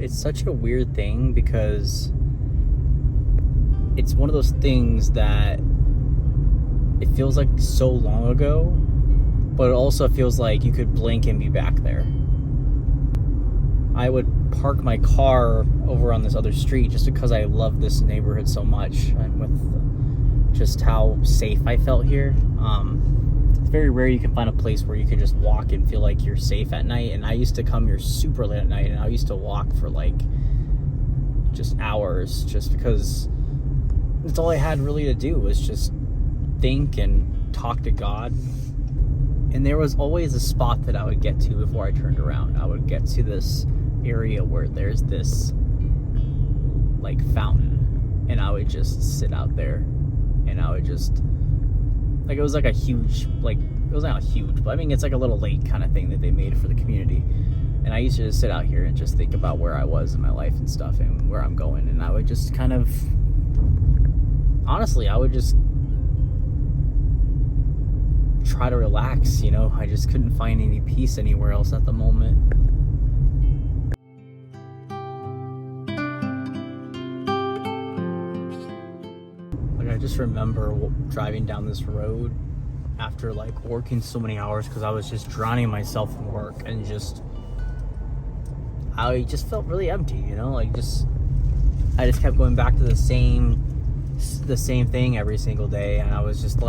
it's such a weird thing because it's one of those things that it feels like so long ago, but it also feels like you could blink and be back there. I would park my car over on this other street just because I love this neighborhood so much, and with just how safe I felt here. It's very rare you can find a place where you can just walk and feel like you're safe at night, and I used to come here super late at night, and I used to walk for like just hours just because that's all I had really to do was just think and talk to God. And there was always a spot that I would get to before I turned around. I would get to this area where there's this like fountain, and I would just sit out there, and I would just like, it was like a huge, like, it was not huge, but I mean it's like a little lake kind of thing that they made for the community. And I used to just sit out here and just think about where I was in my life and stuff and where I'm going, and I would just kind of, honestly, I would just try to relax, you know. I just couldn't find any peace anywhere else at the moment. Like, I just remember driving down this road after like working so many hours because I was just drowning myself in work, and I just felt really empty, you know. Like, I just kept going back to the same thing every single day, and I was just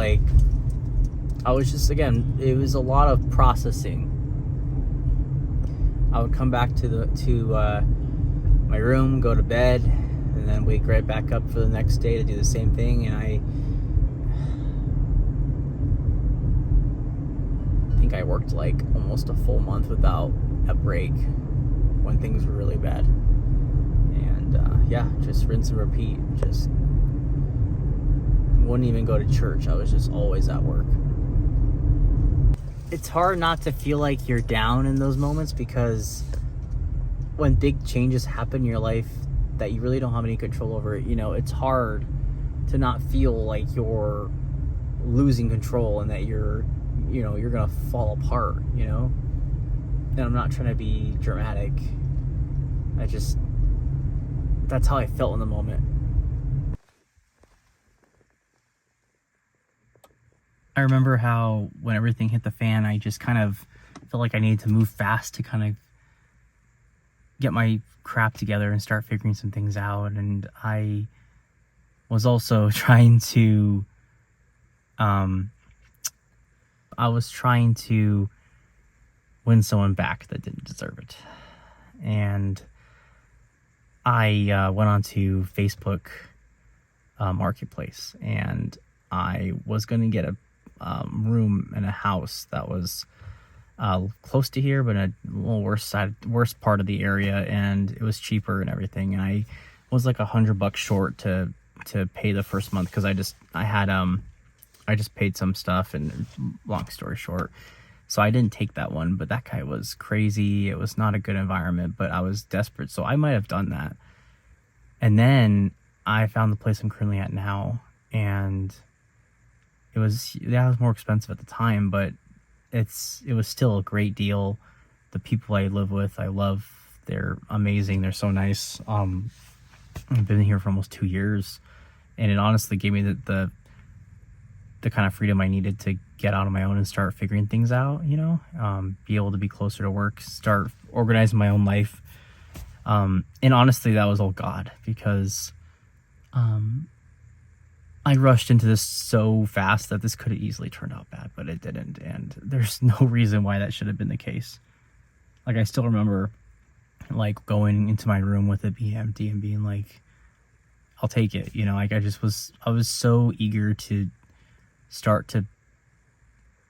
again, it was a lot of processing. I would come back to my room, go to bed, and then wake right back up for the next day to do the same thing. And I think I worked like almost a full month without a break when things were really bad. And yeah, just rinse and repeat. Just wouldn't even go to church. I was just always at work. It's hard not to feel like you're down in those moments, because when big changes happen in your life that you really don't have any control over, you know, it's hard to not feel like you're losing control and that you're gonna fall apart, you know. And I'm not trying to be dramatic. That's how I felt in the moment. I remember how when everything hit the fan, I just kind of felt like I needed to move fast to kind of get my crap together and start figuring some things out. And I was also trying to win someone back that didn't deserve it. And I went onto Facebook Marketplace, and I was going to get a room in a house that was close to here, but in a little worse part of the area, and it was cheaper and everything. And I was like $100 short to pay the first month because I just paid some stuff, and long story short, so I didn't take that one. But that guy was crazy. It was not a good environment, but I was desperate, so I might have done that. And then I found the place I'm currently at now, and it was more expensive at the time, but it was still a great deal. The people I live with, I love. They're amazing. They're so nice. I've been here for almost 2 years, and it honestly gave me the kind of freedom I needed to get out on my own and start figuring things out, you know, be able to be closer to work, start organizing my own life. And honestly, that was all God, because I rushed into this so fast that this could have easily turned out bad, but it didn't. And there's no reason why that should have been the case. Like, I still remember like going into my room with it being empty and being like, I'll take it. You know, like I was so eager to start to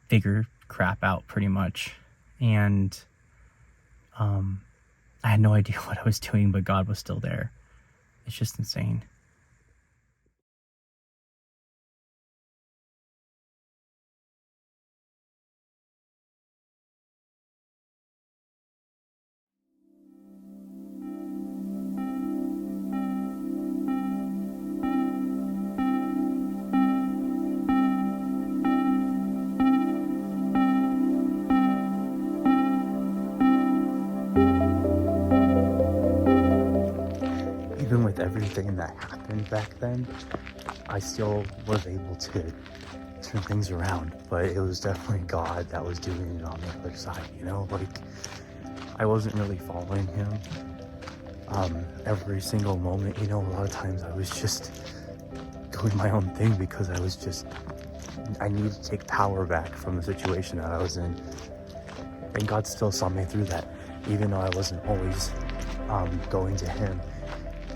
figure crap out pretty much. And I had no idea what I was doing, but God was still there. It's just insane. even with everything that happened back then, I still was able to turn things around. But it was definitely God that was doing it on the other side, you know? Like, I wasn't really following him every single moment, you know? A lot of times I was just doing my own thing because I needed to take power back from the situation that I was in. And God still saw me through that, even though I wasn't always going to him,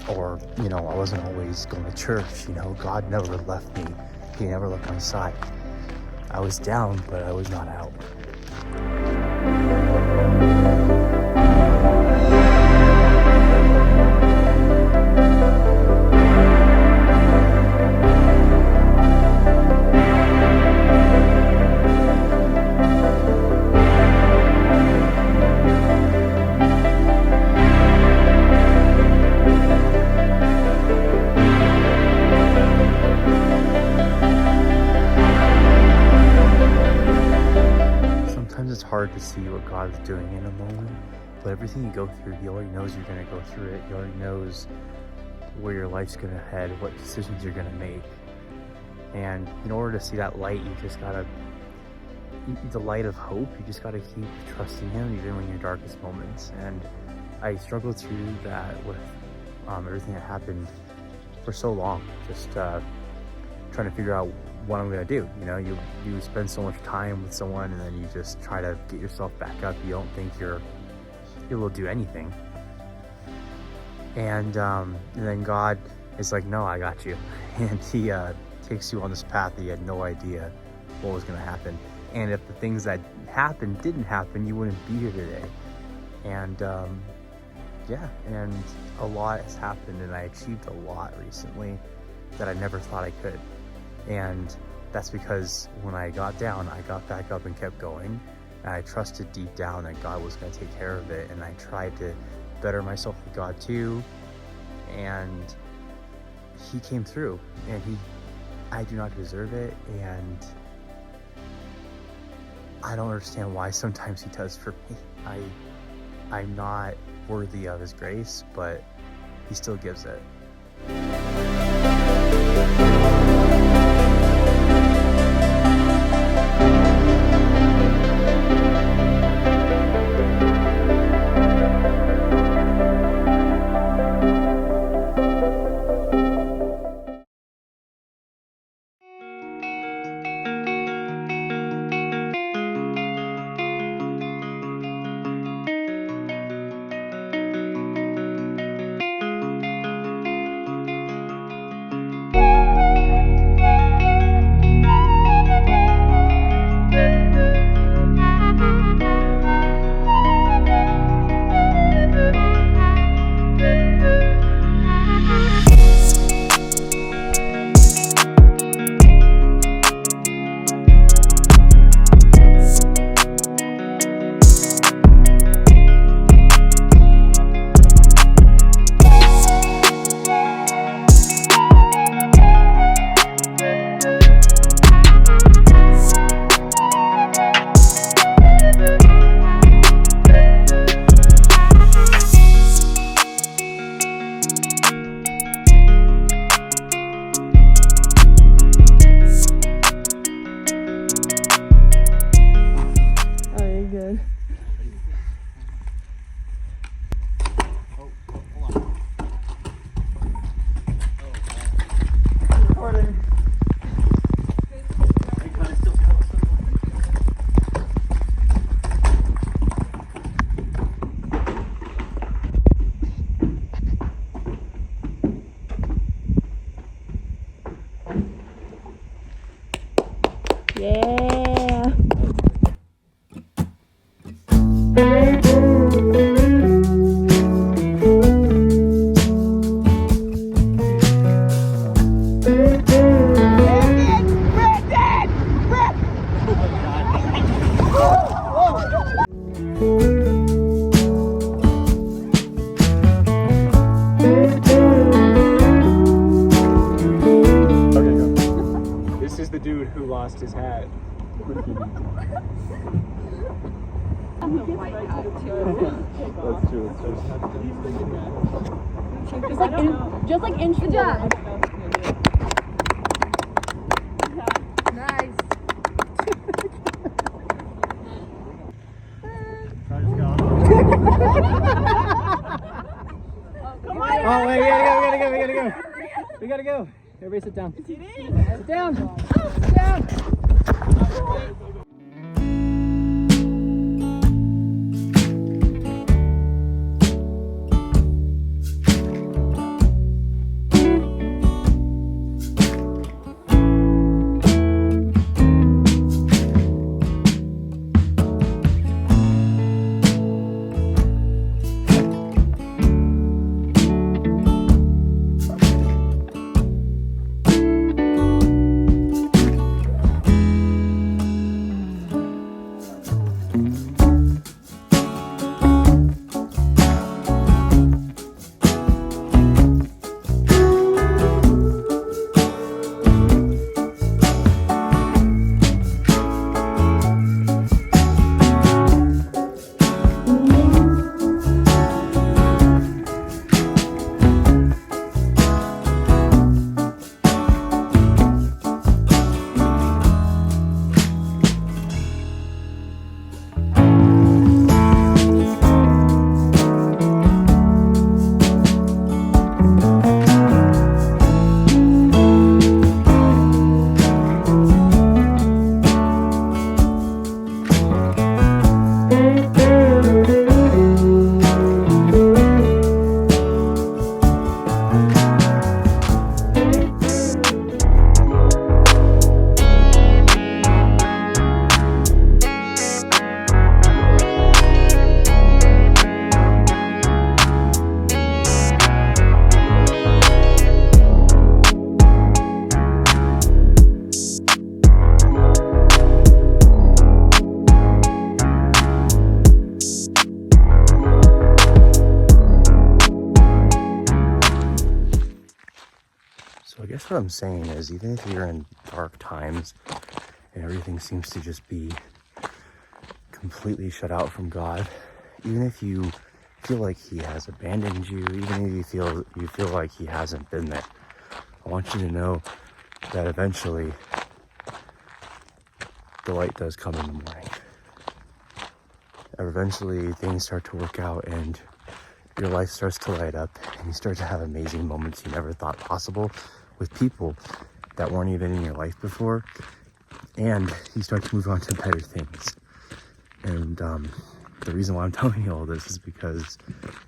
or, you know, I wasn't always going to church. You know, God never left me. He never left my side. I was down, but I was not out. It's hard to see what God's doing in a moment, but everything you go through, he already knows you're going to go through it. He already knows where your life's going to head, what decisions you're going to make. And in order to see that light, you just gotta, the light of hope, you just gotta keep trusting him even in your darkest moments. And I struggled through that with everything that happened for so long, just trying to figure out what I'm gonna do. You know, you spend so much time with someone and then you just try to get yourself back up. You don't think you're able to do anything. And then God is like, no, I got you. And he takes you on this path that you had no idea what was gonna happen. And if the things that happened didn't happen, you wouldn't be here today. And yeah, and a lot has happened, and I achieved a lot recently that I never thought I could. And that's because when I got down, I got back up and kept going. And I trusted deep down that God was going to take care of it. And I tried to better myself with God too. And he came through, and I do not deserve it. And I don't understand why sometimes he does for me. I'm not worthy of his grace, but he still gives it. His hat. That's true. Just like inch. Good job. Nice. Oh wait, we gotta go. We gotta go. Everybody sit down. Sit down. Sit down. So I guess what I'm saying is, even if you're in dark times and everything seems to just be completely shut out from God, even if you feel like he has abandoned you, even if you feel like he hasn't been there, I want you to know that eventually the light does come in the morning. Eventually things start to work out and your life starts to light up and you start to have amazing moments you never thought possible with people that weren't even in your life before, and you start to move on to better things. And the reason why I'm telling you all this is because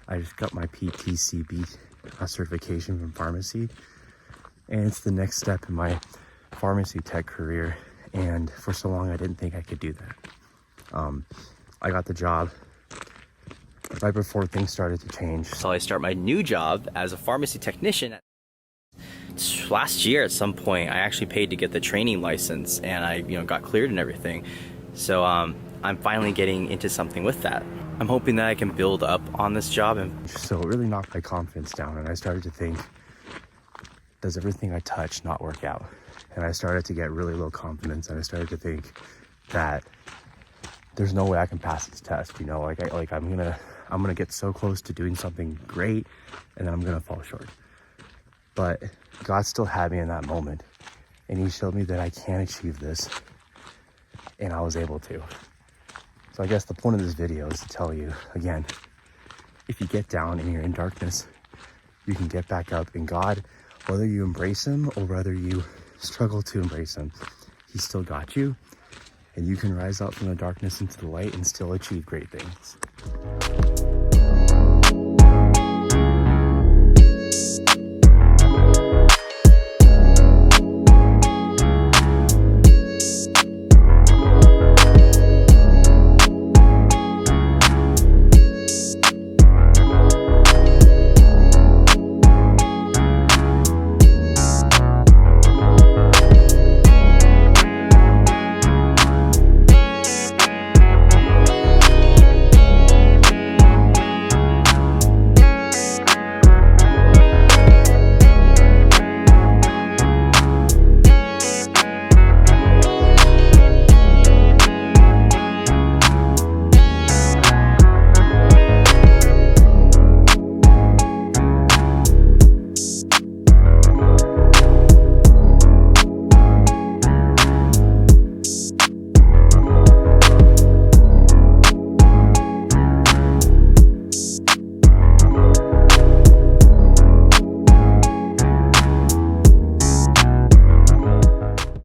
I just got my PTCB certification from pharmacy, and it's the next step in my pharmacy tech career, and for so long I didn't think I could do that. I got the job right before things started to change. So I start my new job as a pharmacy technician. Last year at some point I actually paid to get the training license, and I got cleared and everything. So I'm finally getting into something with that. I'm hoping that I can build up on this job. And so it really knocked my confidence down, and I started to think, does everything I touch not work out? And I started to get really low confidence, and I started to think that there's no way I can pass this test. I'm gonna get so close to doing something great, and then I'm gonna fall short. But God still had me in that moment, and he showed me that I can achieve this, and I was able to. So I guess the point of this video is to tell you, again, if you get down and you're in darkness, you can get back up, and God, whether you embrace him or whether you struggle to embrace him, he's still got you, and you can rise up from the darkness into the light and still achieve great things.